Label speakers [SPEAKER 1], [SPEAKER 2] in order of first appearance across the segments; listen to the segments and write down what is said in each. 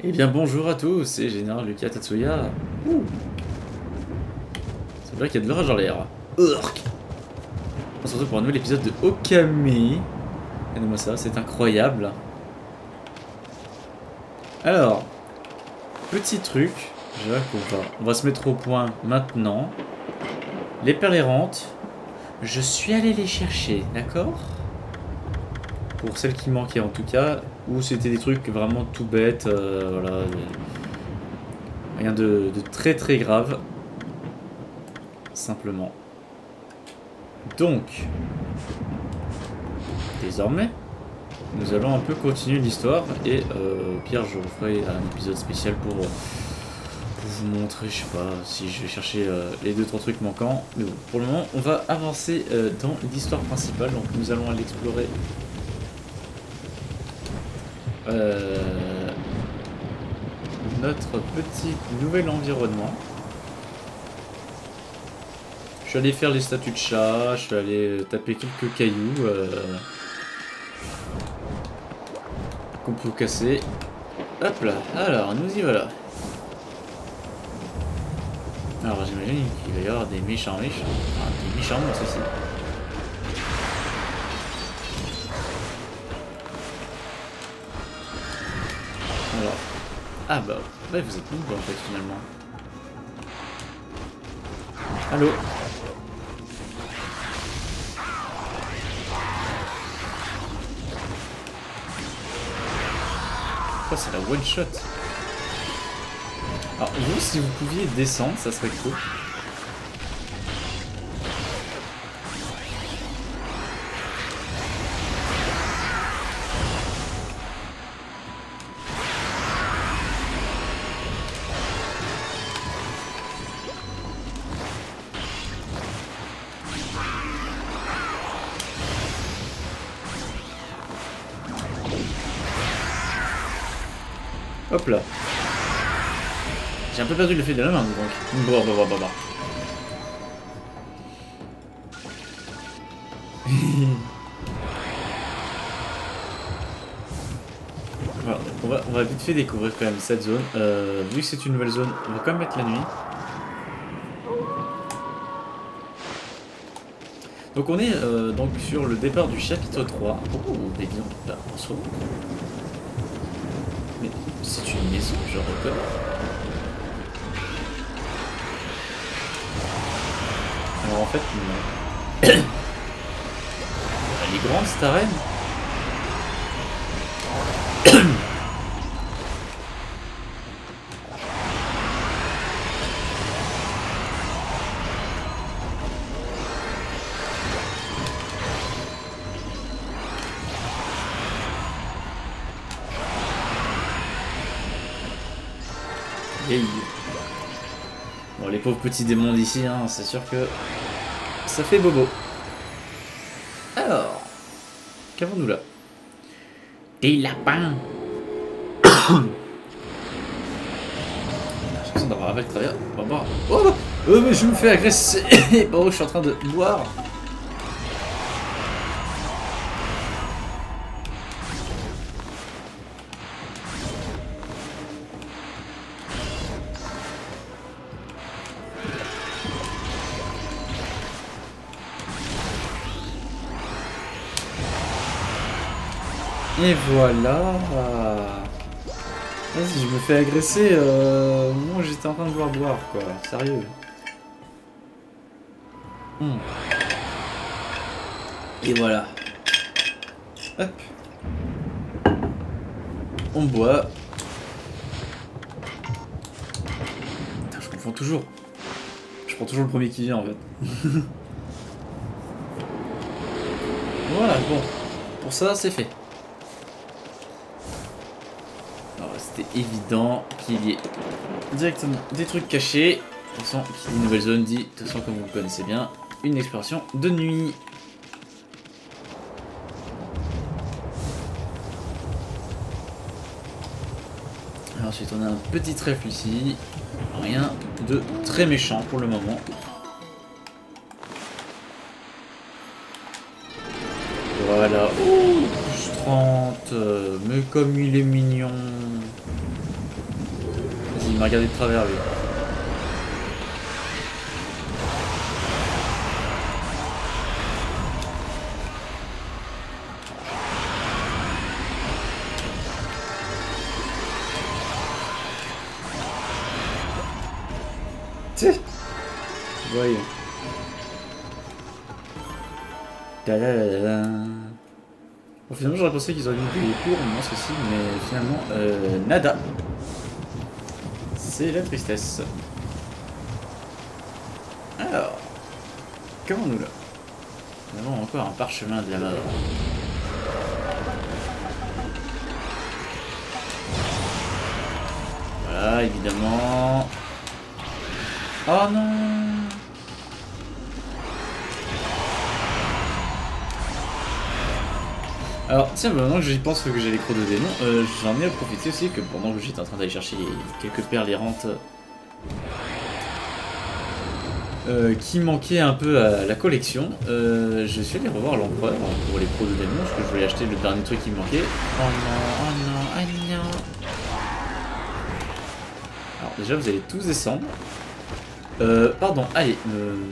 [SPEAKER 1] Eh bien bonjour à tous, c'est Général Lucas Tatsuya. Ouh. C'est vrai qu'il y a de l'orage dans l'air. Urk. On se retrouve pour un nouvel épisode de Okame. Regardez-moi ça, c'est incroyable. Alors, petit truc, je vois on va se mettre au point maintenant. Les perles errantes, je suis allé les chercher, d'accord? Pour celles qui manquaient en tout cas, ou c'était des trucs vraiment tout bêtes, voilà. Rien de très très grave. Simplement. Donc, désormais, nous allons un peu continuer l'histoire et au pire je referai un épisode spécial pour vous montrer, je sais pas, si je vais chercher les 2-3 trucs manquants. Mais bon, pour le moment, on va avancer dans l'histoire principale. Donc nous allons aller explorer notre petit nouvel environnement. Je suis allé faire les statues de chat, je suis allé taper quelques cailloux qu'on peut casser. Hop là, alors nous y voilà. Alors j'imagine qu'il va y avoir des méchants, enfin, des méchants monstres ici. Alors, ah bah, ouais, vous êtes nombreux en fait finalement. Allô? Oh, c'est la one shot. Alors vous, si vous pouviez descendre, ça serait cool. Hop là. J'ai un peu perdu le fil de la main donc. Bah. Voilà, on va vite fait découvrir quand même cette zone. Vu que c'est une nouvelle zone, on va quand même mettre la nuit. Donc on est donc sur le départ du chapitre 3. Oh, des biens là, en soi. Mais c'est une maison, je reconnais. Alors en fait, non. Elle est grande cette arène. Hey. Bon, les pauvres petits démons d'ici, hein, c'est sûr que ça fait bobo. Alors, qu'avons-nous là? Des lapins. J'ai l'impression d'avoir avec le travers. Oh, mais je me fais agresser. Oh, je suis en train de boire. Et voilà. Vas-y, je me fais agresser. Moi, j'étais en train de vouloir boire, quoi. Sérieux. Et voilà. Hop. On boit. Putain, je confonds toujours. Je prends toujours le premier qui vient, en fait. Voilà, bon. Pour ça, c'est fait. C'était évident qu'il y ait directement des trucs cachés. De toute façon, qui dit nouvelle zone dit, de toute façon comme vous le connaissez bien, une exploration de nuit. Alors, ensuite on a un petit trèfle ici, rien de très méchant pour le moment. Voilà, oh, plus 30, mais comme il est mignon. m'a regardé de travers lui. Voyons. Bon, finalement j'aurais pensé qu'ils auraient mis des cours, moi ceci, mais finalement nada. C'est la tristesse. Alors, comment nous là? Nous avons encore un parchemin de la mort. Voilà, évidemment. Oh non! Alors, tiens, maintenant que j'y pense que j'ai les crocs de démon, j'en ai à profiter aussi que pendant que j'étais en train d'aller chercher quelques perles errantes qui manquaient un peu à la collection, je suis allé revoir l'empereur pour les crocs de démon, parce que je voulais acheter le dernier truc qui me manquait. Oh non, oh non, oh non! Alors, déjà, vous allez tous descendre. Pardon, allez,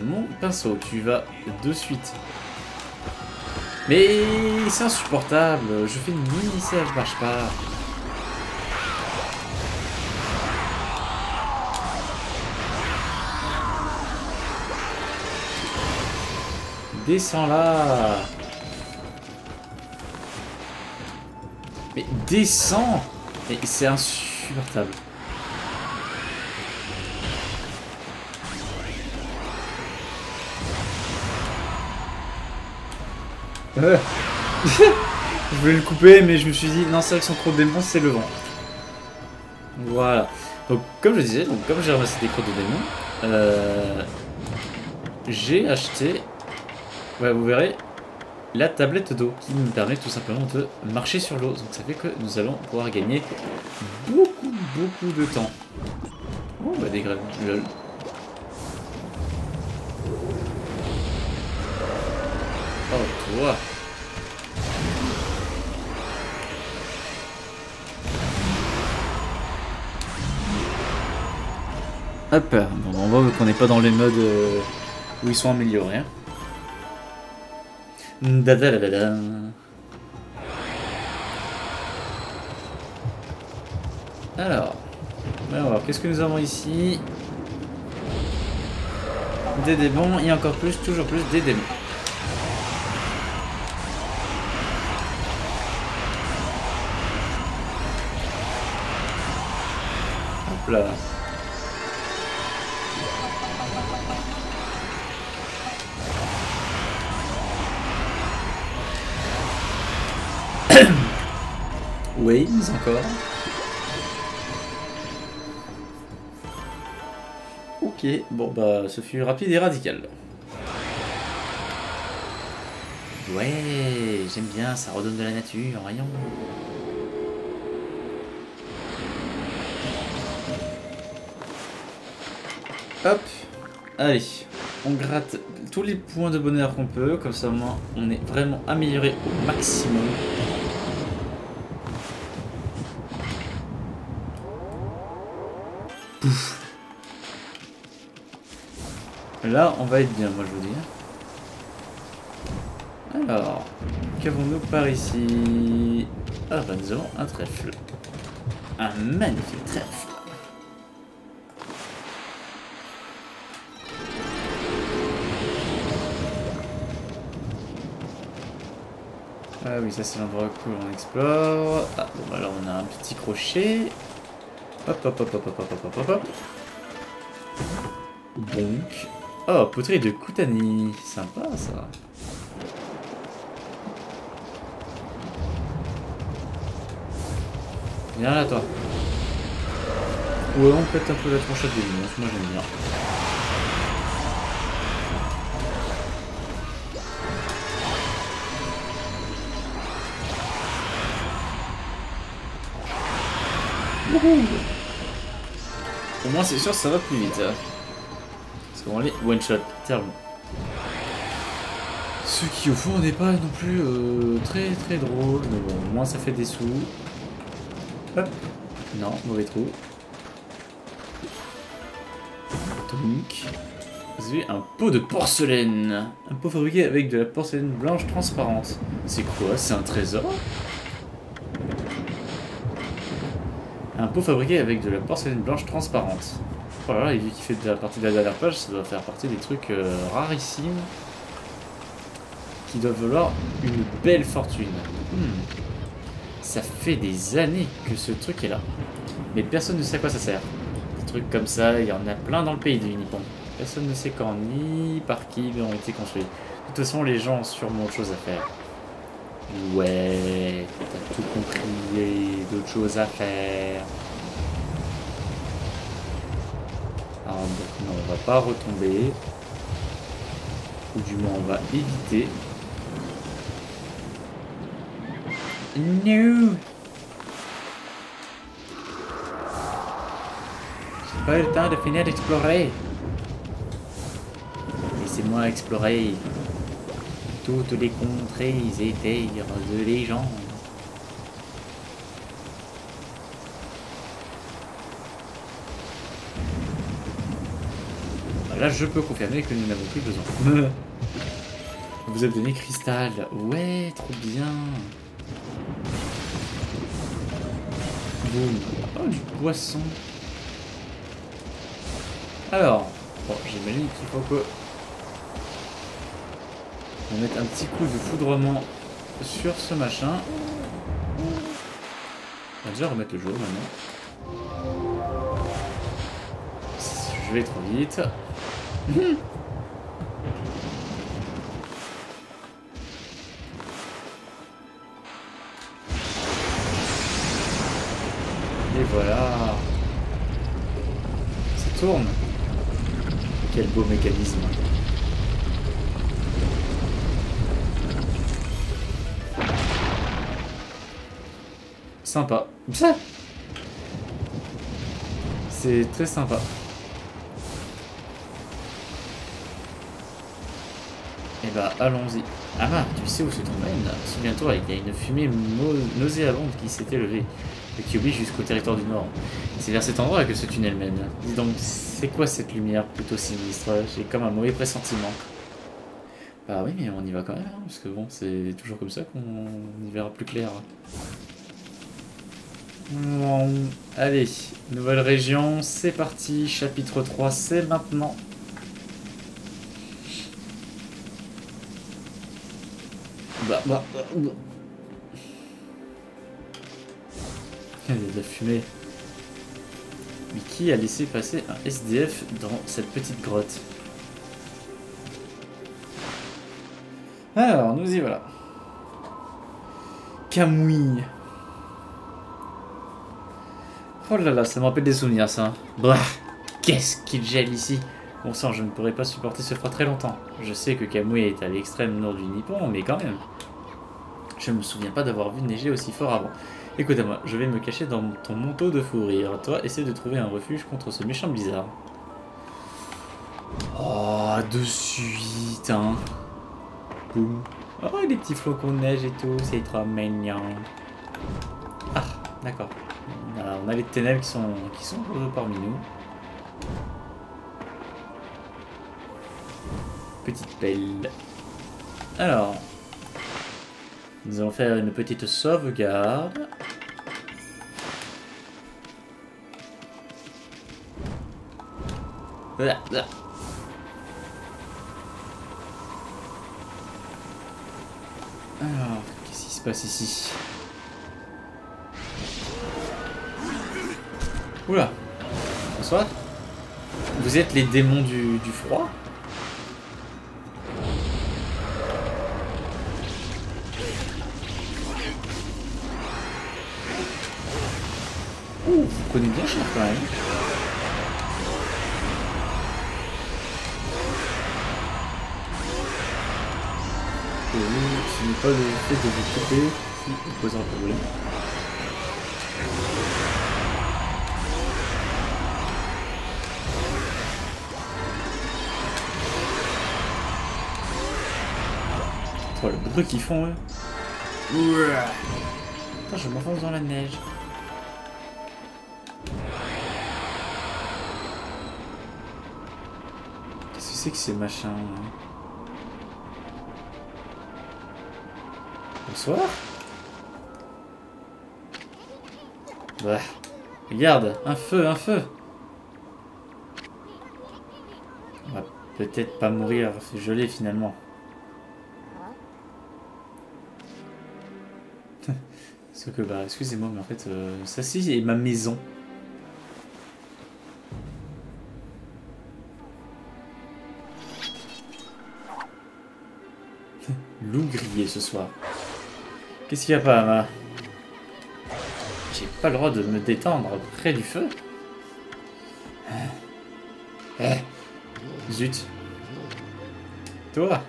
[SPEAKER 1] mon pinceau, tu vas de suite. Mais c'est insupportable, je fais une mini, ça marche pas. Descends là. Mais descends. Mais c'est insupportable. Je voulais le couper, mais je me suis dit non, c'est vrai que son croc de démon, c'est le vent. Voilà. Donc, comme je disais, comme j'ai ramassé des crocs de démon, j'ai acheté, ouais, vous verrez, la tablette d'eau qui me permet tout simplement de marcher sur l'eau. Donc, ça fait que nous allons pouvoir gagner beaucoup de temps. Oh, bah, des graines, lol. Oh, toi. Hop, bon, on voit qu'on n'est pas dans les modes où ils sont améliorés. Hein. Dadadadada. Alors, qu'est-ce que nous avons ici? Des démons et encore plus, toujours plus des démons. Hop là. Waves encore. Ok, bon bah ce fut rapide et radical. Ouais, j'aime bien, ça redonne de la nature, voyons. Hop, allez, on gratte tous les points de bonheur qu'on peut, comme ça au moins on est vraiment amélioré au maximum. Pouf. Là, on va être bien, moi je vous dis. Alors, qu'avons-nous par ici? Ah bah nous avons un trèfle. Un magnifique trèfle. Ah oui, ça c'est l'endroit que l'on explore. Ah bon, alors on a un petit crochet. Hop, hop, hop, hop, hop, hop, hop, hop, hop. Donc... Oh, poterie de Koutani. Sympa, ça. Viens là, toi. Ouais, on pète un peu la tronchette des monstres. Moi, j'aime bien. Au moins c'est sûr ça va plus vite. Hein. Parce qu'on les one shot, terrible. Ce qui au fond n'est pas non plus très drôle, mais bon, au moins ça fait des sous. Hop. Non, mauvais trou. Donc, vous avez un pot de porcelaine. Un pot fabriqué avec de la porcelaine blanche transparente. C'est quoi? C'est un trésor? Un pot fabriqué avec de la porcelaine blanche transparente. Oh là là, et vu qu'il fait de la partie de la dernière page, ça doit faire partie des trucs rarissimes qui doivent valoir une belle fortune. Ça fait des années que ce truc est là. Mais personne ne sait à quoi ça sert. Des trucs comme ça, il y en a plein dans le pays de Nippon. Personne ne sait quand ni par qui ils ont été construits. De toute façon, les gens ont sûrement autre chose à faire. Ouais, t'as tout compris, il y a d'autres choses à faire. Alors donc non, on va pas retomber. Ou du moins on va éviter. No. J'ai pas eu le temps de finir d'explorer. Laissez-moi explorer toutes les contrées et terres de légende. Là, je peux confirmer que nous n'avons plus besoin. Vous avez donné cristal. Ouais, trop bien. Boum. Oh, du poisson. Alors, bon, j'imagine qu'il faut que on mette un petit coup de foudrement sur ce machin. On va déjà remettre le jour maintenant. Je vais trop vite. Et voilà. Ça tourne. Quel beau mécanisme. Sympa. C'est très sympa. Et bah allons-y. Ah bah, tu sais où se trouve N. Souviens-toi, il y a une fumée nauséabonde qui s'est élevée et qui oblige jusqu'au territoire du Nord. C'est vers cet endroit que ce tunnel mène. Dis donc, c'est quoi cette lumière plutôt sinistre? J'ai comme un mauvais pressentiment. Bah oui, mais on y va quand même, hein, parce que bon, c'est toujours comme ça qu'on y verra plus clair. Bon, allez, nouvelle région, c'est parti, chapitre 3, c'est maintenant. Il y a de la fumée. Mais qui a laissé passer un SDF dans cette petite grotte? Alors, nous y voilà. Kamui. Oh là là, ça me rappelle des souvenirs, ça. Bah, qu'est-ce qu'il gèle ici. Bon sang, je ne pourrais pas supporter ce froid très longtemps. Je sais que Kamui est à l'extrême nord du Nippon, mais quand même. Je me souviens pas d'avoir vu neiger aussi fort avant. Écoute-moi, je vais me cacher dans ton manteau de fourrure. Toi, essaie de trouver un refuge contre ce méchant blizzard. Oh, de suite, hein. Boum. Oh, les petits flocons de neige et tout, c'est trop mignon. Ah, d'accord. On a les ténèbres qui sont parmi nous. Petite pelle. Alors, nous allons faire une petite sauvegarde. Voilà. Alors, qu'est-ce qui se passe ici? Oula. Bonsoir. Vous êtes les démons du froid? Ouh, vous connaissez bien cher quand même. Ce n'est pas le fait de vous couper qui pose un problème. Oh, le bruit qu'ils font, eux. Attends, je m'enfonce dans la neige. c'est que ces machins? Bonsoir. Bah, regarde, un feu, un feu. On va peut-être pas mourir gelé finalement. Parce que bah, excusez-moi, mais en fait, ça c'est ma maison. Loup grillé ce soir. Qu'est-ce qu'il y a pas, ma? J'ai pas le droit de me détendre près du feu. Eh, zut. Toi.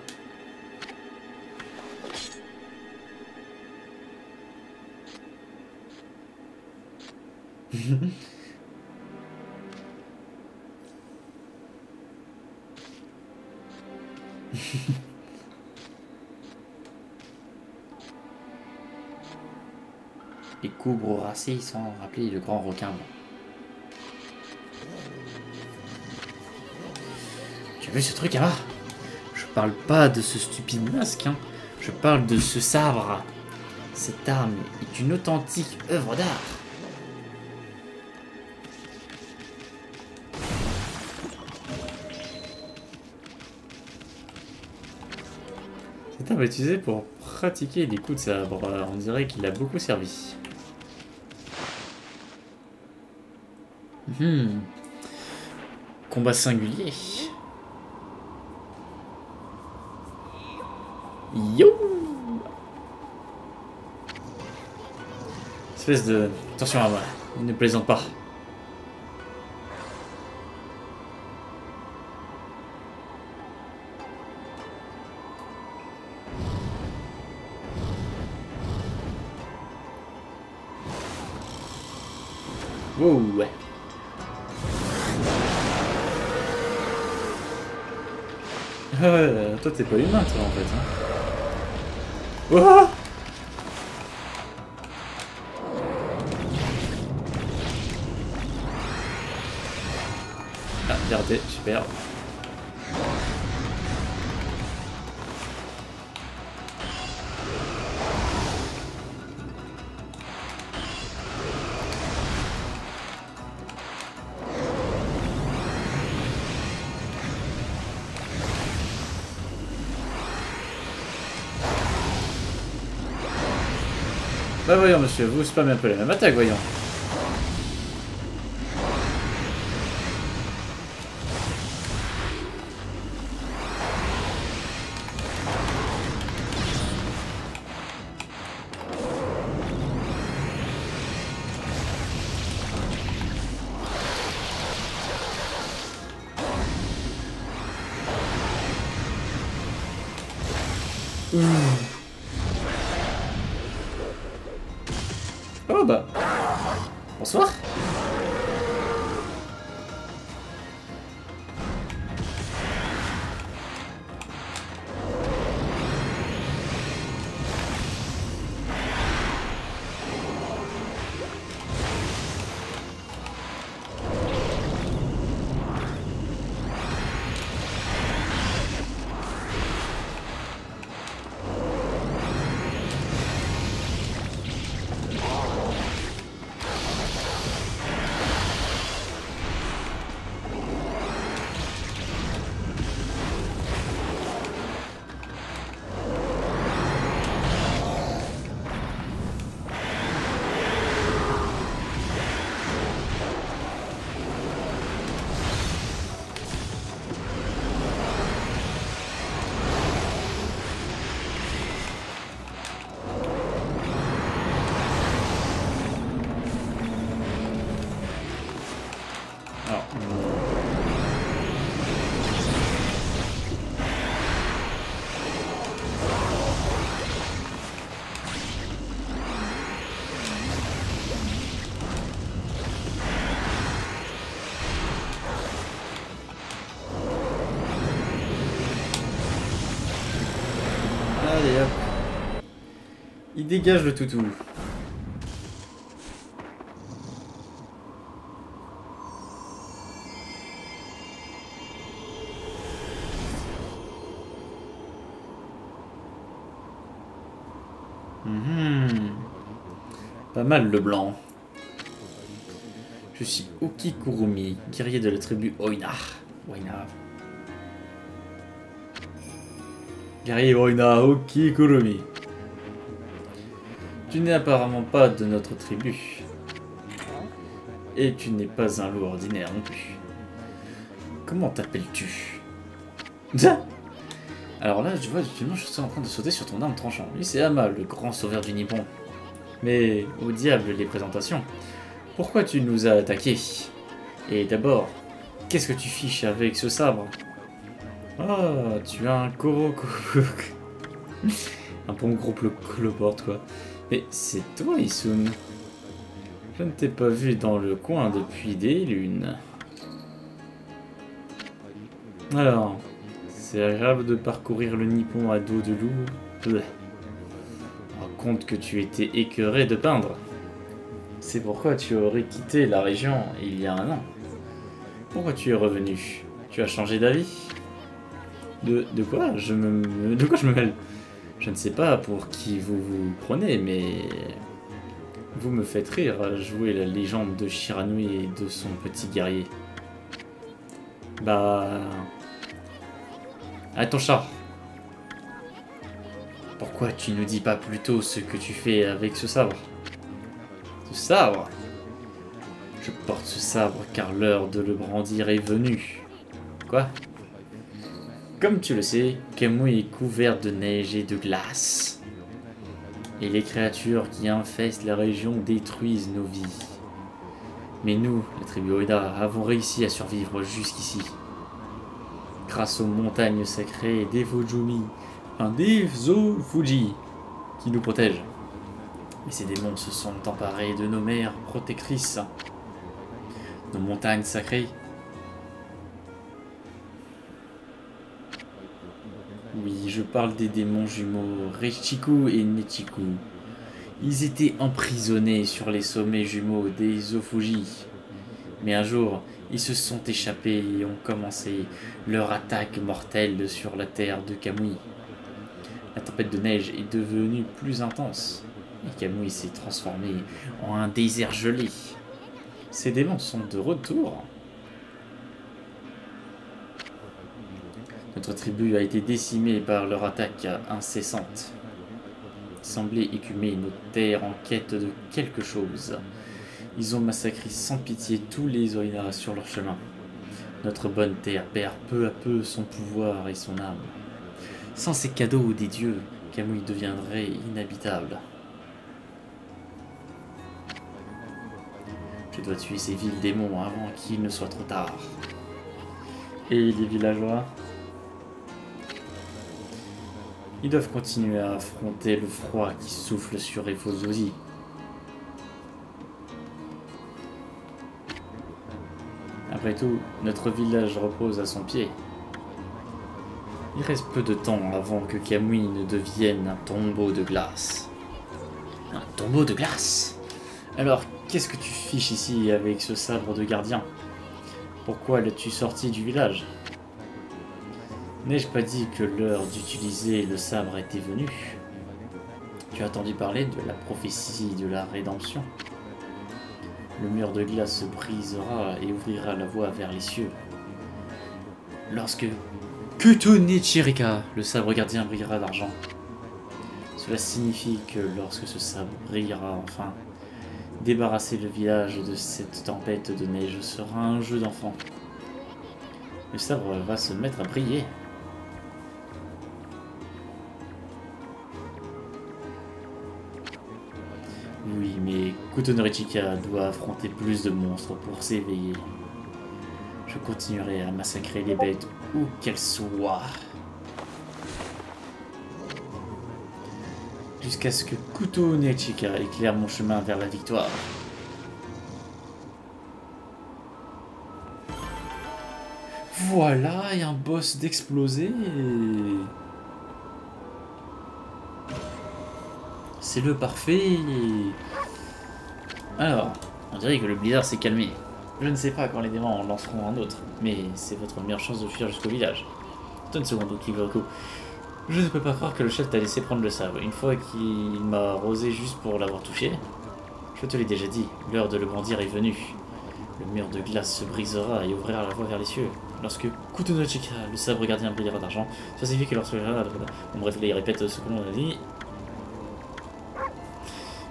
[SPEAKER 1] Les coubres racés sans rappeler le grand requin. Tu as vu ce truc là-bas? Je parle pas de ce stupide masque, hein. Je parle de ce sabre. Cette arme est une authentique œuvre d'art. Cette arme est utilisée pour pratiquer des coups de sabre. On dirait qu'il a beaucoup servi. Combat singulier. Yo! Espèce de... Attention à moi, ne plaisante pas. Wow, ouais. Toi t'es pas humain toi en fait. Hein. Oh, ah, regardez, super. Bah voyons monsieur, vous spammez un peu la même attaque, voyons. Oh bah... Bonsoir. Allez hop. Il dégage le toutou. Pas mal le blanc. Je suis Okikurumi, guerrier de la tribu Oina. Guerrier Oina Okikurumi. Tu n'es apparemment pas de notre tribu. Et tu n'es pas un loup ordinaire non plus. Comment t'appelles-tu? Alors là, je vois, actuellement, je suis en train de sauter sur ton arme tranchant. Lui, c'est Ama, le grand sauveur du Nippon. Mais au diable les présentations. Pourquoi tu nous as attaqués? Et d'abord, qu'est-ce que tu fiches avec ce sabre? Ah, tu as un Kuroko. Un bon gros cloporte, quoi. Mais c'est toi, Issun. Je ne t'ai pas vu dans le coin depuis des lunes. Alors, c'est agréable de parcourir le Nippon à dos de loup. Raconte que tu étais écœuré de peindre. C'est pourquoi tu aurais quitté la région il y a un an. Pourquoi tu es revenu? Tu as changé d'avis? De quoi? De quoi je me mêle? Je ne sais pas pour qui vous vous prenez, mais... Vous me faites rire à jouer la légende de Shiranui et de son petit guerrier. Bah... Arrête ton char. Pourquoi tu ne dis pas plutôt ce que tu fais avec ce sabre? Ce sabre? Je porte ce sabre car l'heure de le brandir est venue. Quoi? Comme tu le sais, Kamui est couvert de neige et de glace. Et les créatures qui infestent la région détruisent nos vies. Mais nous, la tribu Oida, avons réussi à survivre jusqu'ici. Grâce aux montagnes sacrées des Fujumi, des Fuji, qui nous protègent. Mais ces démons se sont emparés de nos mers protectrices. Nos montagnes sacrées. Oui, je parle des démons jumeaux Reichiku et Nechiku. Ils étaient emprisonnés sur les sommets jumeaux des Zofuji. Mais un jour, ils se sont échappés et ont commencé leur attaque mortelle sur la terre de Kamui. La tempête de neige est devenue plus intense, et Kamui s'est transformé en un désert gelé. Ces démons sont de retour. Notre tribu a été décimée par leur attaque incessante. Ils semblaient écumer nos terres en quête de quelque chose. Ils ont massacré sans pitié tous les Oina sur leur chemin. Notre bonne terre perd peu à peu son pouvoir et son âme. Sans ces cadeaux des dieux, Kamui deviendrait inhabitable. Je dois tuer ces villes démons avant qu'il ne soit trop tard. Et les villageois? Ils doivent continuer à affronter le froid qui souffle sur Efozozi. Après tout, notre village repose à son pied. Il reste peu de temps avant que Kamui ne devienne un tombeau de glace. Un tombeau de glace? Alors, qu'est-ce que tu fiches ici avec ce sabre de gardien? Pourquoi l'as-tu sorti du village? N'ai-je pas dit que l'heure d'utiliser le sabre était venue? Tu as entendu parler de la prophétie de la rédemption? Le mur de glace se brisera et ouvrira la voie vers les cieux. Lorsque Kutune Chirika, le sabre gardien, brillera d'argent. Cela signifie que lorsque ce sabre brillera enfin, débarrasser le village de cette tempête de neige sera un jeu d'enfant. Le sabre va se mettre à briller. Oui, mais Kutonorichika doit affronter plus de monstres pour s'éveiller. Je continuerai à massacrer les bêtes où qu'elles soient. Jusqu'à ce que Kutonorichika éclaire mon chemin vers la victoire. Voilà, il y a un boss d'exploser. C'est le parfait. Alors, on dirait que le blizzard s'est calmé. Je ne sais pas quand les démons en lanceront un autre, mais c'est votre meilleure chance de fuir jusqu'au village. Attends une seconde, Okigoku. Je ne peux pas croire que le chef t'a laissé prendre le sabre. Une fois qu'il m'a arrosé juste pour l'avoir touché, Je te l'ai déjà dit, l'heure de le grandir est venue. Le mur de glace se brisera et ouvrira la voie vers les cieux. Lorsque Kutonochika, le sabre gardien, brillera d'argent, ça signifie que lorsque... Bon bref, là il répète ce que l'on a dit.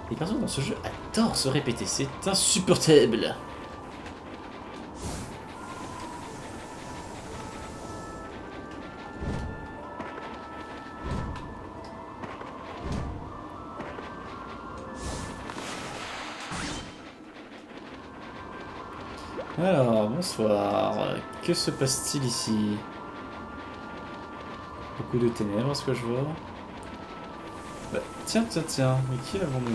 [SPEAKER 1] Les personnes dans ce jeu adorent se répéter, c'est insupportable. Alors, bonsoir. Que se passe-t-il ici? Beaucoup de ténèbres, ce que je vois. Bah, tiens, mais qui l'avons-nous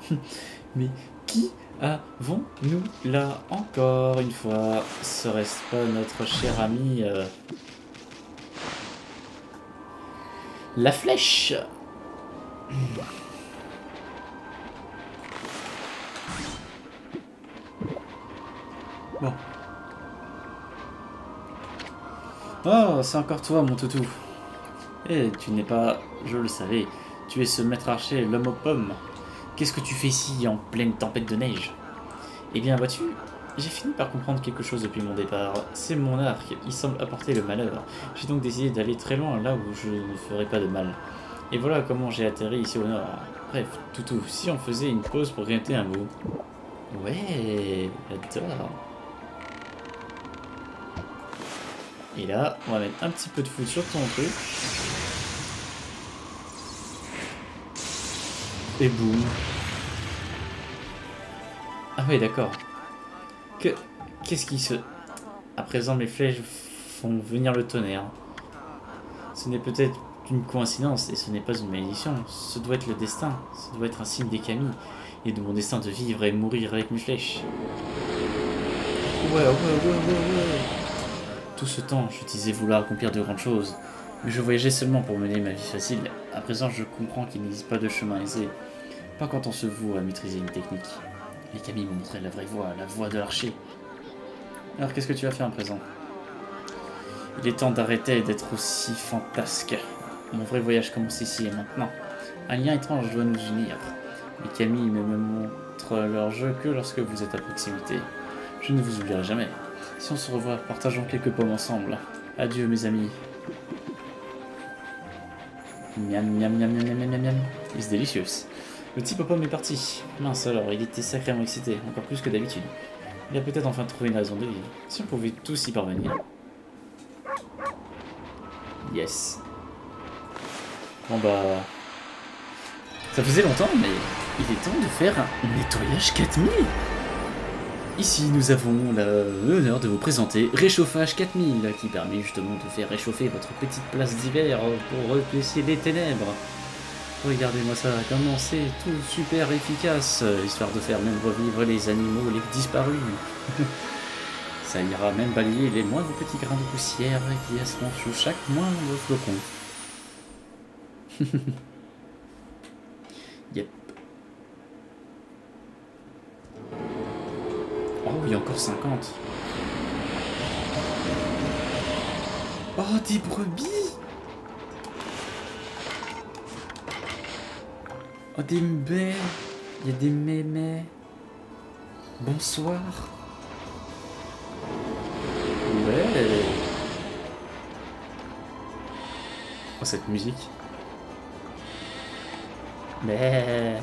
[SPEAKER 1] là? Mais qui avons-nous là encore une fois? Serait-ce pas notre cher ami la flèche? Bon. Oh, c'est encore toi, mon toutou. Eh, tu n'es pas... Je le savais. Tu es ce maître archer, l'homme aux pommes. Qu'est-ce que tu fais ici, en pleine tempête de neige? Eh bien, vois-tu, j'ai fini par comprendre quelque chose depuis mon départ. C'est mon arc, il semble apporter le malheur. J'ai donc décidé d'aller très loin, là où je ne ferai pas de mal. Et voilà comment j'ai atterri ici au nord. Bref, toutou, si on faisait une pause pour grignoter un bout. Ouais, j'adore. Et là, on va mettre un petit peu de foot sur ton truc. Et boum. Ah oui, d'accord. Qu'est-ce qui se... À présent, mes flèches font venir le tonnerre. Ce n'est peut-être une coïncidence et ce n'est pas une malédiction. Ce doit être le destin. Ce doit être un signe des Kami. Et de mon destin de vivre et mourir avec mes flèches. Ouais. Tout ce temps, je disais vouloir accomplir de grandes choses, mais je voyageais seulement pour mener ma vie facile. À présent, je comprends qu'il n'existe pas de chemin aisé, pas quand on se voue à maîtriser une technique. Les Kami m'ont montré la vraie voie, la voie de l'archer. Alors, qu'est-ce que tu vas faire à présent? Il est temps d'arrêter d'être aussi fantasque. Mon vrai voyage commence ici et maintenant. Un lien étrange doit nous unir. Les Kami ne me montrent leur jeu que lorsque vous êtes à proximité. Je ne vous oublierai jamais. Si on se revoit, partageons quelques pommes ensemble. Adieu mes amis. Miam miam miam miam miam miam miam. It's delicious. Le petit pomme est parti. Mince alors, il était sacrément excité, encore plus que d'habitude. Il a peut-être enfin trouvé une raison de vivre. Si on pouvait tous y parvenir. Yes. Bon bah... Ça faisait longtemps, mais il est temps de faire un nettoyage 4000. Ici, nous avons l'honneur de vous présenter Réchauffage 4000, qui permet justement de faire réchauffer votre petite place d'hiver pour repousser les ténèbres. Regardez-moi ça, comment c'est tout super efficace, histoire de faire même revivre les animaux les disparus. Ça ira même balayer les moindres petits grains de poussière qui seront sous chaque moindre flocon. Yep. Oh, il y a encore 50. Oh, des brebis. Oh, des baies. Il y a des mémés. Bonsoir. Ouais. Oh, cette musique. Mais...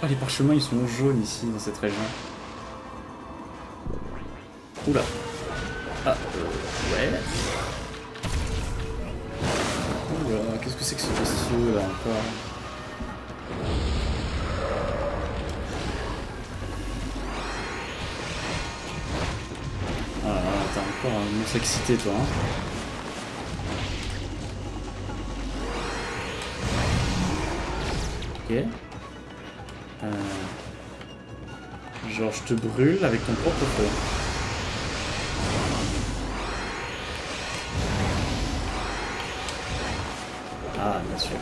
[SPEAKER 1] Oh, les parchemins, ils sont jaunes ici, dans cette région. Oula. Ah, ouais. Oula, qu'est-ce que c'est que ce bestiau là encore? Ah là, t'as encore un monstre excité toi, hein. Ok. Genre je te brûle avec ton propre feu. Ah, bien sûr.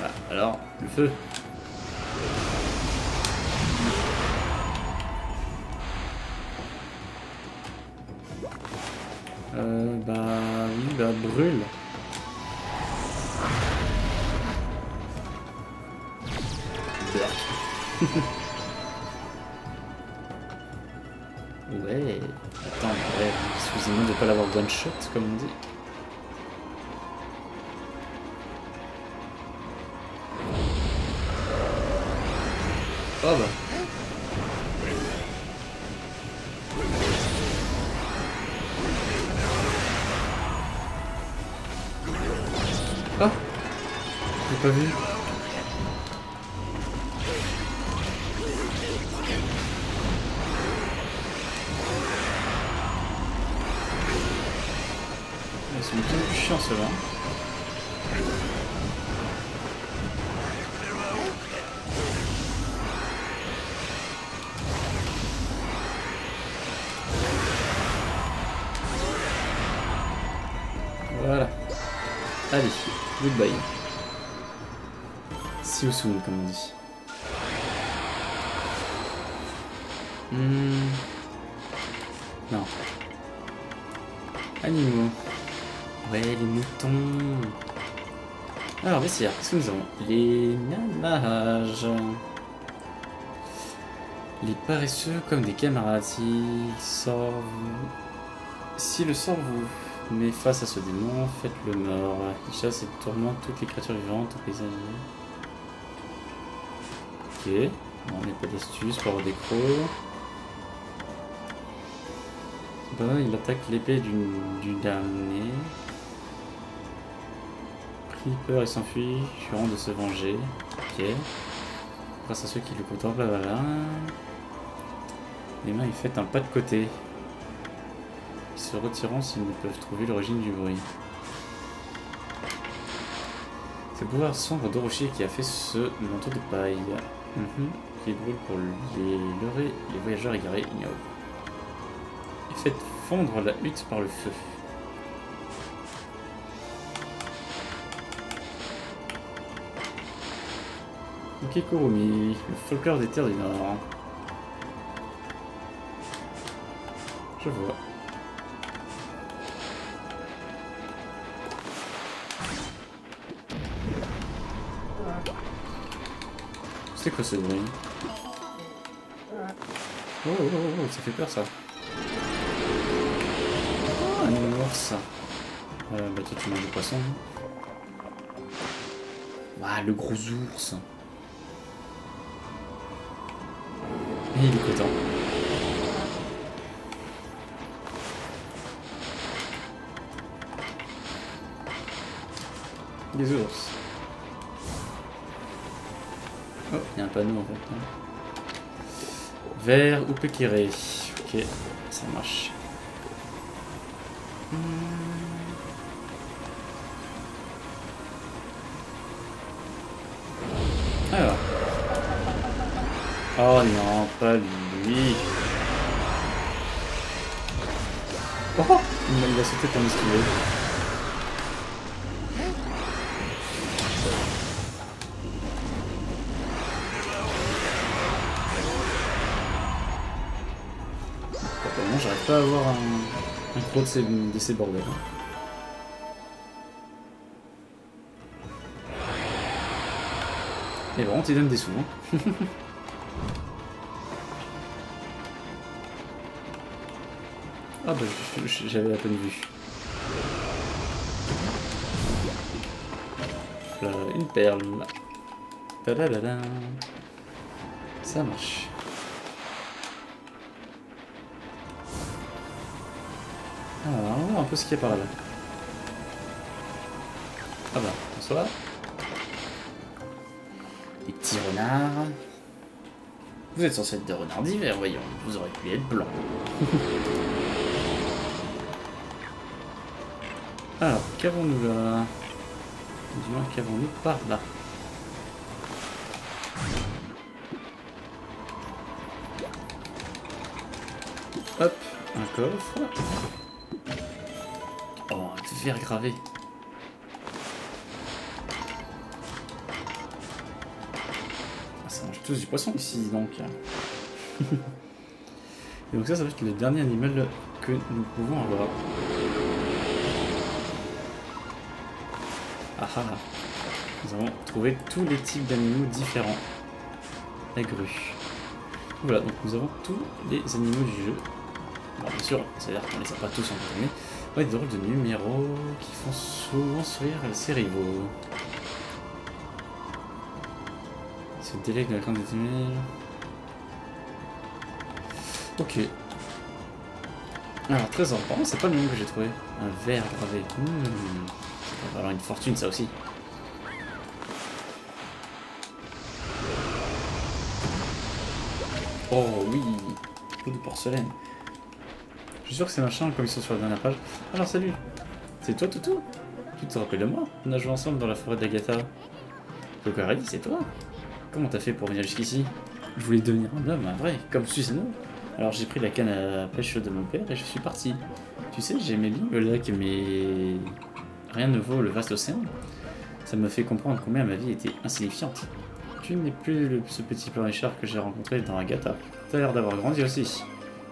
[SPEAKER 1] Ah, alors, le feu. Bah oui, bah brûle. Ouais. Attends, ouais, excusez-moi de pas l'avoir one shot comme on dit. Oh bah. Oh, j'ai pas vu. C'est un peu plus chiant cela. Voilà. Allez, goodbye. See you soon, comme on dit. Non. Animaux. Ouais, les moutons. Alors, vestiaire, qu'est-ce que nous avons? Les namages. Les paresseux comme des camarades. Si le sort vous met face à ce démon, faites-le mort. Il chasse et tourmente toutes les créatures vivantes au paysage. Ok. On n'a pas d'astuce pour avoir des crocs. Bon, il attaque l'épée du damné. Pris peur et s'enfuit, jurant de se venger. Ok. Grâce à ceux qui le contemplent, voilà. Les mains, ils font un pas de côté. Ils se retirant s'ils ne peuvent trouver l'origine du bruit. C'est le pouvoir sombre d'Orochi qui a fait ce manteau de paille. Qui brûle pour les leurrer les voyageurs égarés ignobles. Et fait fondre la hutte par le feu. Kikurumi, le folklore des terres du Nord. Je vois. C'est quoi ce bruit? Oh, ça fait peur ça. Oh, un ours. Bah toi tu manges du poisson. Waouh, le gros ours. Et il est content. Des ours. Oh, il y a un panneau en fait. Vert ou pékiré. Ok, ça marche. Alors. Oh non, pas lui. Oh, il a sauté pour m'esquiver. Apparemment, j'arrive pas à avoir un pro de ces bordels. Et vraiment, tu donnes des sous. Hein. Ah bah j'avais à peine vu. Là, une perle. Tadadada. Ça marche. Alors, on va voir un peu ce qu'il y a par là. Ah bah, bonsoir. Des petits renards. Vous êtes censé être des renards d'hiver, voyons. Vous aurez pu être blanc. Alors, qu'avons-nous là? Du moins, qu'avons-nous par là? Hop, un coffre. Oh, un verre gravé. Ah, ça mange tous du poisson ici, donc. Et donc ça va être le dernier animal que nous pouvons avoir. Ah ah. Nous avons trouvé tous les types d'animaux différents. La grue. Voilà, donc nous avons tous les animaux du jeu. Bon, bien sûr, c'est-à-dire qu'on les a pas tous entraînés. Ouais, des drôles de numéros qui font souvent sourire ses rivaux. Ce délai de la grande déterminée. Ok. Alors, trésor. Par contre, c'est pas le nom que j'ai trouvé. Un verre gravé. Ça va valoir une fortune, ça aussi. Oh oui, peau de porcelaine. Je suis sûr que c'est machin comme ils sont sur la dernière page. Alors salut, c'est toi Toutou? Tu te rappelles de moi? On a joué ensemble dans la forêt d'Agatha. Cocorelli, c'est toi? Comment t'as fait pour venir jusqu'ici? Je voulais devenir un homme, un vrai, comme Susano. Alors j'ai pris la canne à pêche de mon père et je suis parti. Tu sais, j'aimais bien le lac, mais rien ne vaut le vaste océan. Ça me fait comprendre combien ma vie était insignifiante. Tu n'es plus ce petit pleurnichard que j'ai rencontré dans Agatha. T'as l'air d'avoir grandi aussi.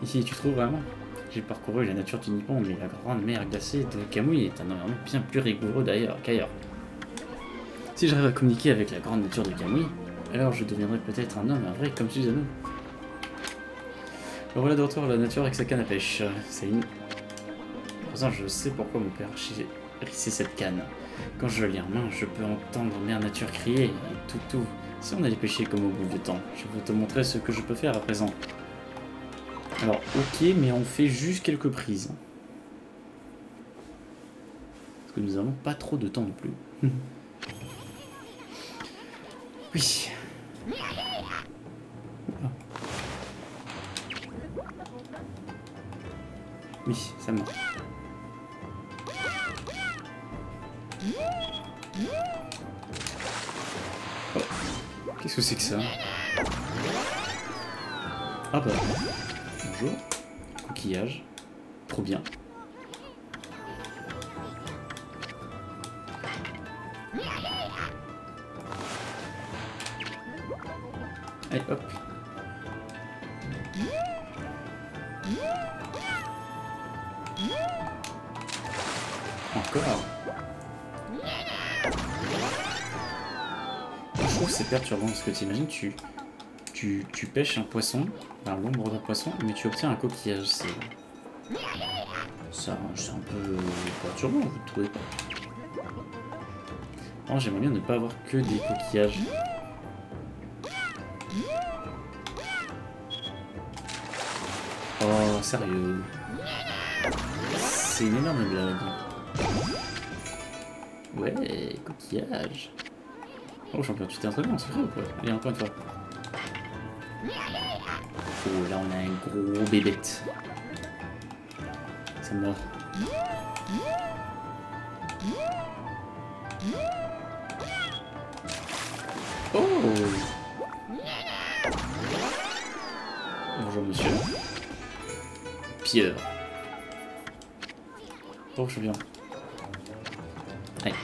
[SPEAKER 1] Ici, tu trouves vraiment? J'ai parcouru la nature du Nippon, mais la grande mer glacée de Kamui est un environnement bien plus rigoureux qu'ailleurs. Si j'arrive à communiquer avec la grande nature de Kamui, alors je deviendrai peut-être un homme, un vrai comme Susano. Le voilà de retour à la nature avec sa canne à pêche. C'est une... Pourtant, je sais pourquoi mon père hérissait cette canne. Quand je l'ai en main, je peux entendre Mère Nature crier et tout. Si on allait pêcher comme au bout du temps, je vais te montrer ce que je peux faire à présent. Alors, ok, mais on fait juste quelques prises. Parce que nous n'avons pas trop de temps non plus. Oui. Oui, ça marche. Oh. Qu'est-ce que c'est que ça? Ah bah, bonjour. Coquillage. Trop bien. Allez, hop. Encore. Je trouve que c'est perturbant parce que t'imagines, tu pêches un poisson, enfin, l'ombre d'un poisson, mais tu obtiens un coquillage. C'est un peu perturbant, vous ne trouvez pas? Oh, j'aimerais bien ne pas avoir que des coquillages. Oh, sérieux? C'est une énorme blague. Ouais, coquillage. Oh, champion, tu t'es entraîné en secret ou quoi? Allez, encore une fois. Oh, là, on a un gros bébête. Ça mord. Oh! Bonjour, monsieur. Pierre. Oh, champion. Allez.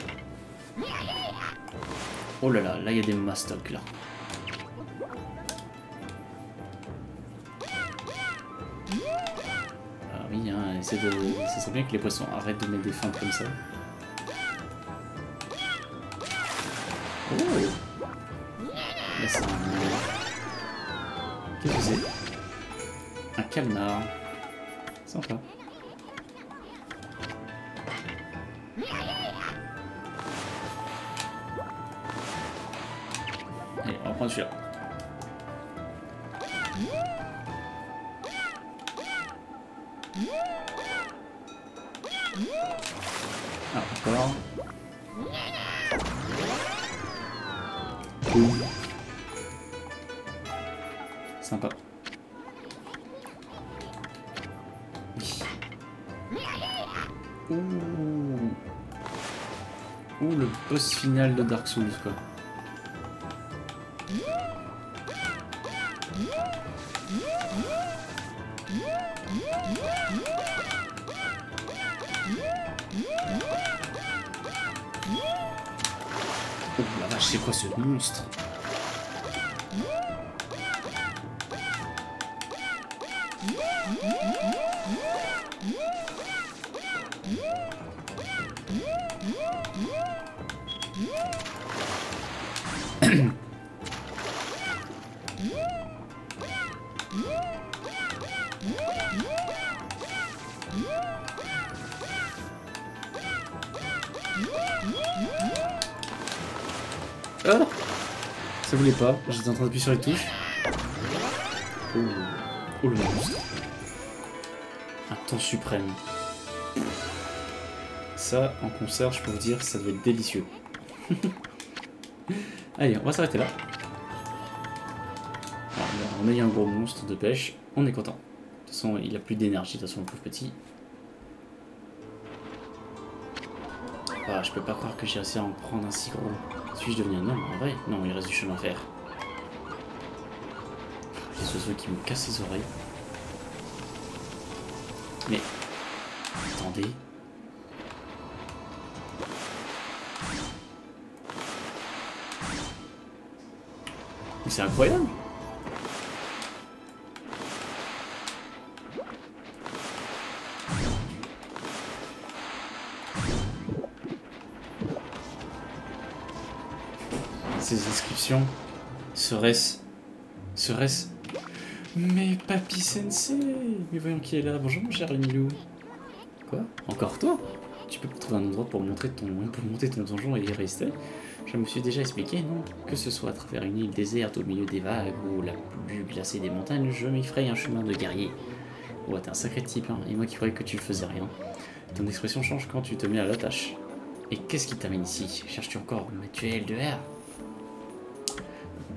[SPEAKER 1] Oh là là, là il y a des mastocs là. Ah oui, hein, ça serait bien que les poissons arrêtent de mettre des feintes comme ça. Oh! Là c'est un... Qu'est-ce que c'est? Un calmar. Sympa. Allez, on va prendre celui-là. Ah, encore. Ouh. Sympa. Oui. Ouh. Ouh, le boss final de Dark Souls, quoi. Oh la vache, c'est quoi ce monstre? Ah, ça voulait pas, j'étais en train d'appuyer sur les touches. Oh, oh le monstre. Un temps suprême. Ça, en concert, je peux vous dire, ça doit être délicieux. Allez, on va s'arrêter là. Alors, on a eu un gros monstre de pêche, on est content. De toute façon, il a plus d'énergie, de toute façon, le pauvre petit. Ah, je peux pas croire que j'ai réussi à en prendre un si gros. Suis-je devenu un homme en vrai? Non, il reste du chemin à faire. Les oiseaux qui me cassent les oreilles. Mais... attendez... mais c'est incroyable! Ces inscriptions... serait-ce... Mais Papy Sensei! Mais voyons qui est là. Bonjour mon cher Emilou. Quoi? Encore toi? Tu peux trouver un endroit pour monter ton donjon et y rester? Je me suis déjà expliqué, non? Que ce soit à travers une île déserte au milieu des vagues ou la plus glacée des montagnes, je m'effraie un chemin de guerrier. Ouais, t'es un sacré type, hein, et moi qui croyais que tu faisais rien. Ton expression change quand tu te mets à la tâche. Et qu'est-ce qui t'amène ici? Cherches-tu encore ma tuelle de R?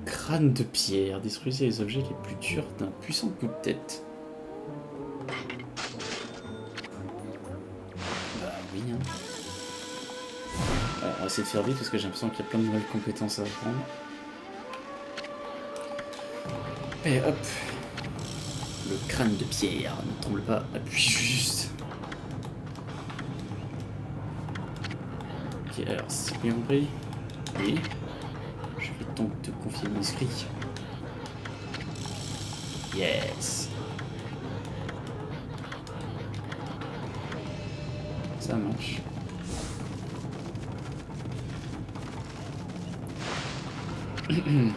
[SPEAKER 1] Crâne de pierre, détruisez les objets les plus durs d'un puissant coup de tête. Bah oui, hein. Alors, on va essayer de faire vite parce que j'ai l'impression qu'il y a plein de nouvelles compétences à apprendre. Et hop. Le crâne de pierre, ne tremble pas, appuie juste. Ok, alors, c'est bien compris. Oui. Je vais donc te confier mon esprit. Yes. Ça marche. Oui,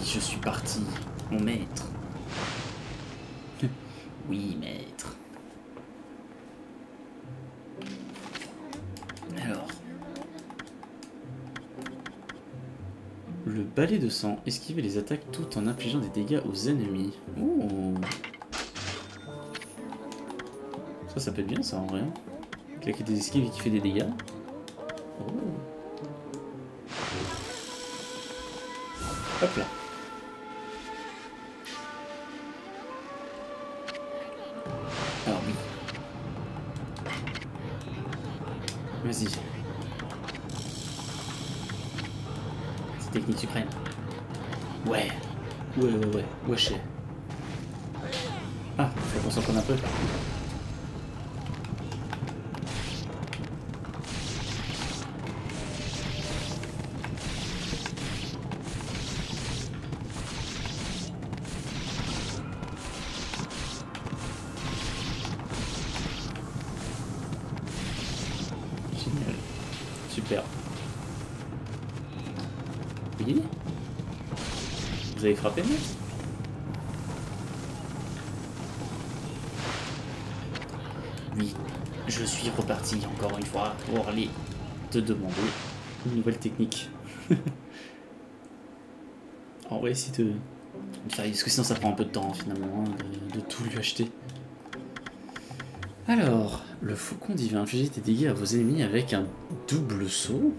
[SPEAKER 1] je suis parti, mon maître. Oui, maître. Alors. Le balai de sang. Esquiver les attaques tout en infligeant des dégâts aux ennemis. Oh. Ça peut être bien, ça, en vrai. Claquer des esquives et qui fait des dégâts. Oh. Hop là. Alors oui. Vas-y. C'est technique suprême. Ouais. Ouais. Wesh. Ah, faut qu'on s'en prenne un peu. Génial. Super. Oui. Vous avez frappé, mec? Oui. Je suis reparti encore une fois pour aller te demander une nouvelle technique. On va essayer de faire, parce que sinon ça prend un peu de temps finalement hein, de tout lui acheter. Alors, le faucon divin, infligez des dégâts à vos ennemis avec un double saut.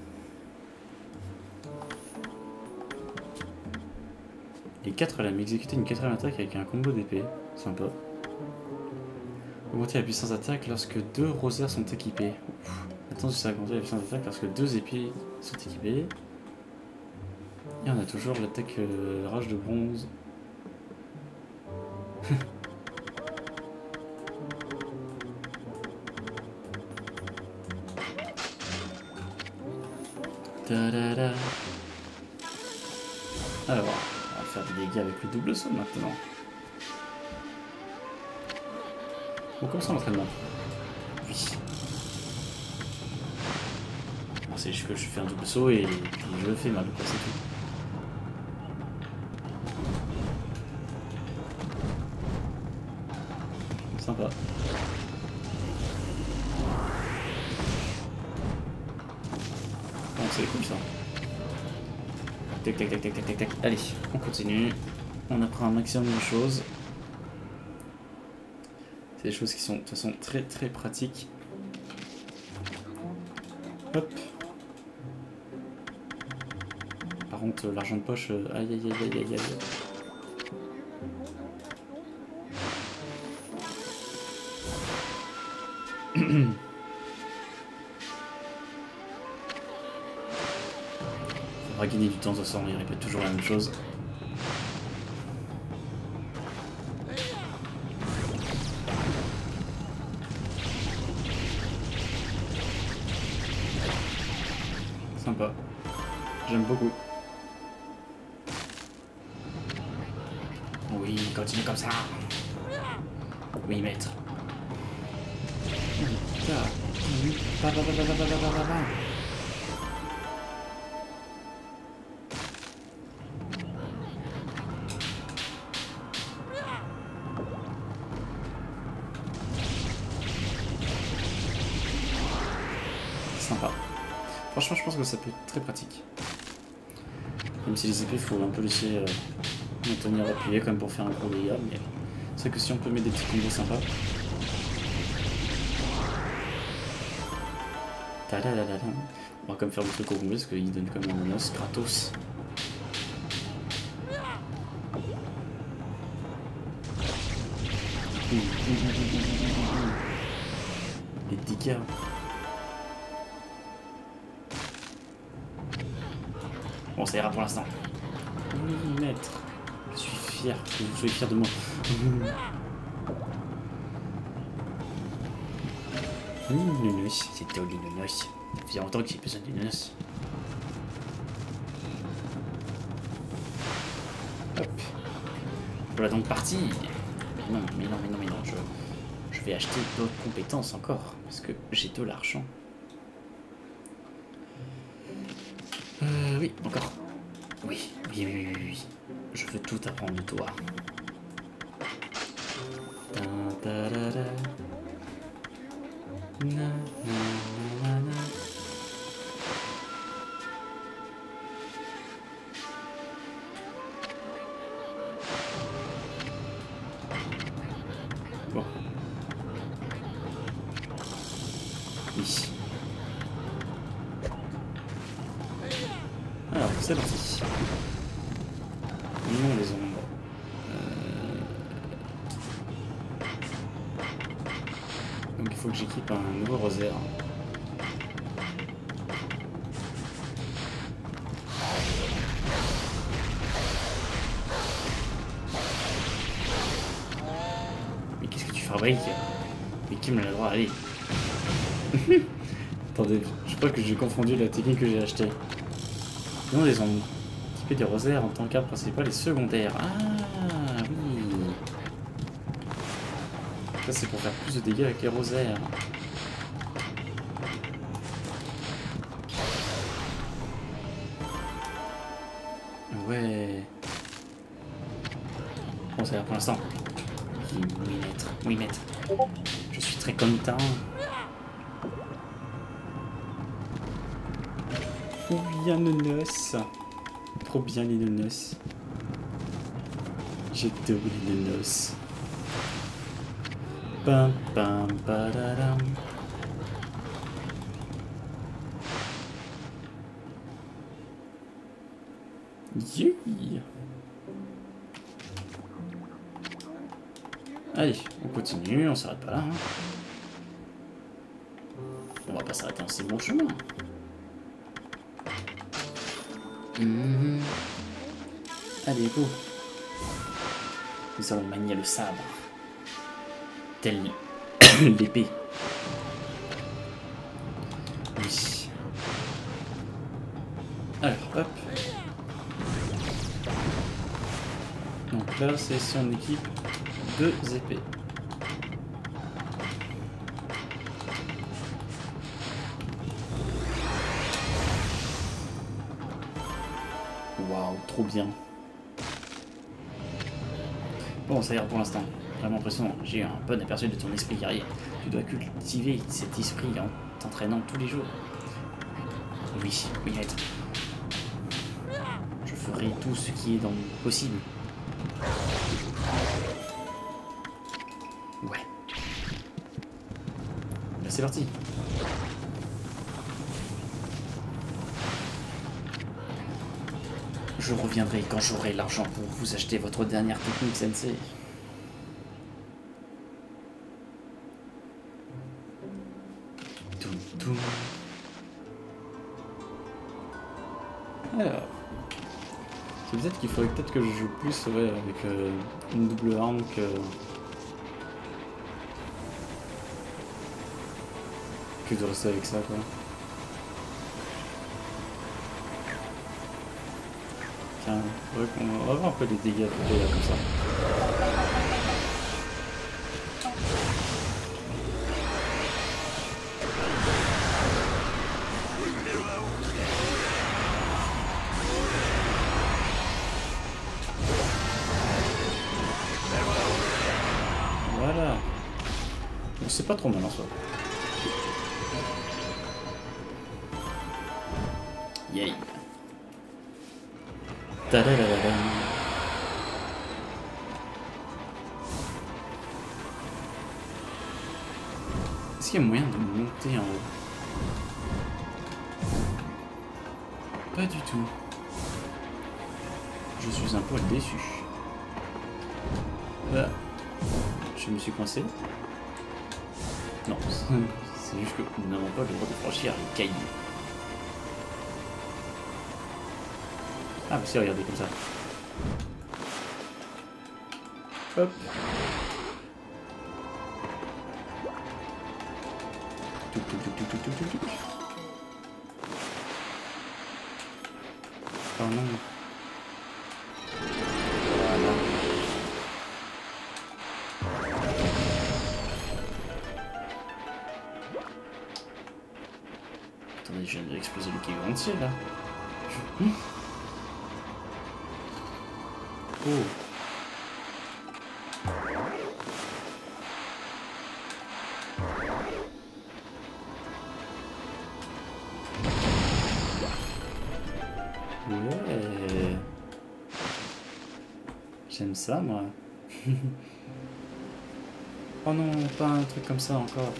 [SPEAKER 1] Les 4 lames, exécuter une 4ème attaque avec un combo d'épée. Sympa. Augmenter la puissance d'attaque lorsque 2 rosaires sont équipés. Attention, ça augmenter la puissance d'attaque lorsque 2 épées sont équipées. Et on a toujours l'attaque rage de bronze. Ta-da-da. Alors, on va faire des dégâts avec le double saut maintenant. On commence l'entraînement. Oui. Bon, c'est juste que je fais un double saut et puis je fais mal, quoi, c'est tout. Sympa. c'est cool ça. Tac tac tac tac tac tac tac. Allez, on continue. On apprend un maximum de choses. C'est des choses qui sont de toute façon très très pratiques. Hop. Par contre, l'argent de poche, aïe aïe aïe aïe aïe aïe. Faudra gagner du temps, de toute façon, il répète toujours la même chose. Sympa. J'aime beaucoup. Oui, continue comme ça. Oui, maître. Sympa. Franchement, je pense que ça peut être très pratique. Même si les épées, il faut un peu laisser maintenir appuyé comme pour faire un gros dégât, mais c'est vrai que si on peut mettre des petits combos sympas. On va quand même faire le truc au complet parce qu'il donne comme un os gratos. Les dégâts. Bon, ça ira pour l'instant. Oui, maître. Je suis fier que vous soyez fiers de moi. Une noce, c'est toi une noce. Ça fait longtemps que j'ai besoin d'une noce. Hop. Voilà donc parti. Mais non, mais non, mais non, mais non. Je vais acheter d'autres compétences encore. Parce que j'ai de l'argent. Oui, encore. Oui, oui, oui, oui, oui. Je veux tout apprendre de toi. Bon. Oui. Alors, c'est parti. Non, les ombres. Donc il faut que j'équipe un nouveau rosaire. Mais qu'est-ce que tu fabriques? Mais qui me l'a le droit? Allez. Attendez, je crois que j'ai confondu la technique que j'ai achetée. Non, les ombres. Équiper des rosaires en tant qu'arme principale et secondaire. Ah oui. Ça c'est pour faire plus de dégâts avec les rosaires. Ouais. Bon, ça va pour l'instant. Oui, maître. Oui, maître. Je suis très content. Trop bien les noces. Trop bien les noces. J'adore les noces. Pam pam padadam. Yeah. Allez, on continue, on s'arrête pas là. Hein. On va pas s'arrêter en si bon chemin. Allez, go. Nous allons manier le sabre. Tel l'épée. Oui. Alors, hop. Donc là, c'est si on équipe 2 épées. Waouh, trop bien. Bon, ça ira pour l'instant. Vraiment impressionnant. J'ai eu un bon aperçu de ton esprit guerrier. Tu dois cultiver cet esprit en t'entraînant tous les jours. Oui, oui, maître. Je ferai tout ce qui est dans mon possible. Ouais. Là, c'est parti. Je reviendrai quand j'aurai l'argent pour vous acheter votre dernière technique, Sensei. Tout. Alors, c'est peut-être qu'il faudrait peut-être que je joue plus ouais, avec une double arme que de rester avec ça quoi. Tiens, on va voir un peu les dégâts de là comme ça. Voilà. Bon, c'est pas trop mal en soi. Yay. Tadadadada. Est-ce qu'il y a moyen de monter en haut? Pas du tout. Je suis un poil déçu. Là, je me suis coincé. Non, c'est juste que nous n'avons pas le droit de franchir les cailloux. Ah bah si, regardez comme ça. Hop. Touc, touc, touc, touc, touc, touc, touc. Oh non. Voilà. Attendez, je viens d'exploser le caillou entier là. Oh. Ouais. J'aime ça moi. Oh non, pas un truc comme ça encore.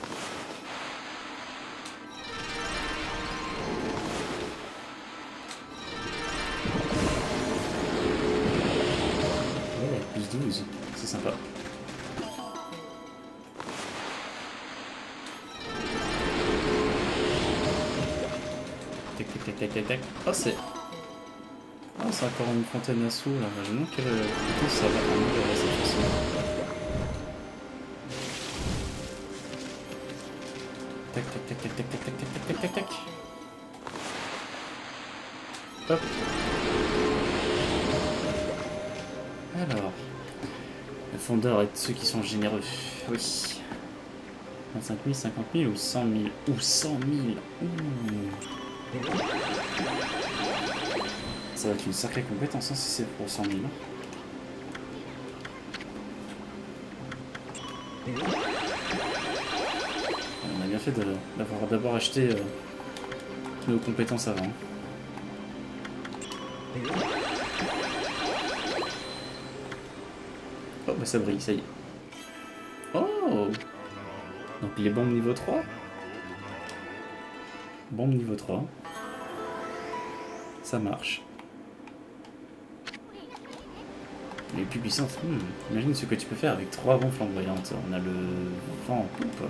[SPEAKER 1] Ouais, plus 12, c'est sympa. Tac tac tac tac tac tac. Oh c'est... Oh c'est encore une fontaine à sous là. Je me demande quelle compétence ça va améliorer cette façon. Tac tac tac tac tac tac tac tac tac tac tac. Hop. Alors, le fondeur est de ceux qui sont généreux. Oui. 25 000, 50 000 ou 100 000. Ou 100 000. Ouh. Ça va être une sacrée compétence hein, si c'est pour 100 000. On a bien fait d'avoir d'abord acheté nos compétences avant. Oh bah ça brille, ça y est. Oh! Donc les bombes niveau 3. Bombe niveau 3. Ça marche. Les plus puissantes. Imagine ce que tu peux faire avec 3 bombes flamboyantes. On a le vent en poupe.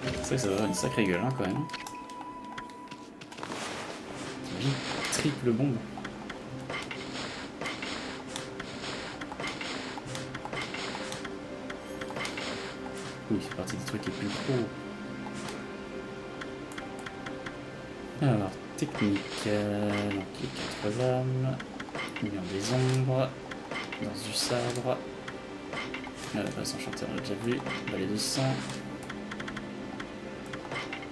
[SPEAKER 1] C'est vrai que ça va avoir une sacrée gueule hein, quand même. Imagine, triple bombe. Oui, c'est parti des trucs les plus gros. Alors, technique. Donc, les 4 âmes. Lumière des ombres. Danse du sabre. La passe enchantée, on l'a déjà vu. Balai de sang.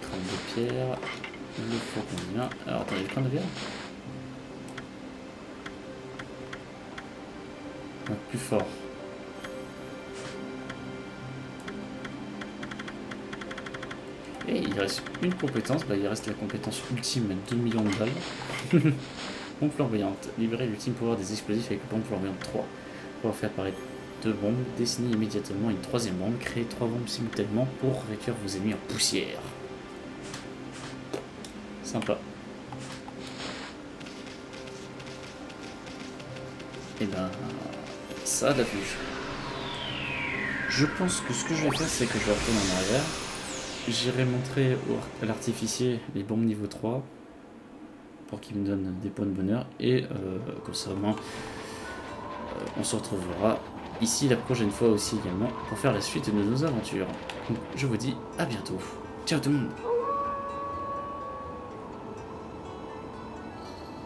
[SPEAKER 1] Crâne de pierre. Le faucon divin. Alors, attendez, le crâne de pierre. Donc, plus fort. Hey! il reste une compétence. Bah, il reste la compétence ultime à 2 millions de balles. Bombe flamboyante. Libérer l'ultime pouvoir des explosifs avec bombe flamboyante 3. Pouvoir faire apparaître 2 bombes. Dessiner immédiatement une troisième bombe. Créer 3 bombes simultanément pour réduire vos ennemis en poussière. Sympa. Et ben, ça a de la plu. Je pense que ce que je vais faire, c'est que je vais retourner en arrière. J'irai montrer à l'artificier les bombes niveau 3 pour qu'il me donne des points de bonheur. Et comme ça, on se retrouvera ici la prochaine fois aussi également pour faire la suite de nos aventures. Donc, je vous dis à bientôt. Ciao tout le monde!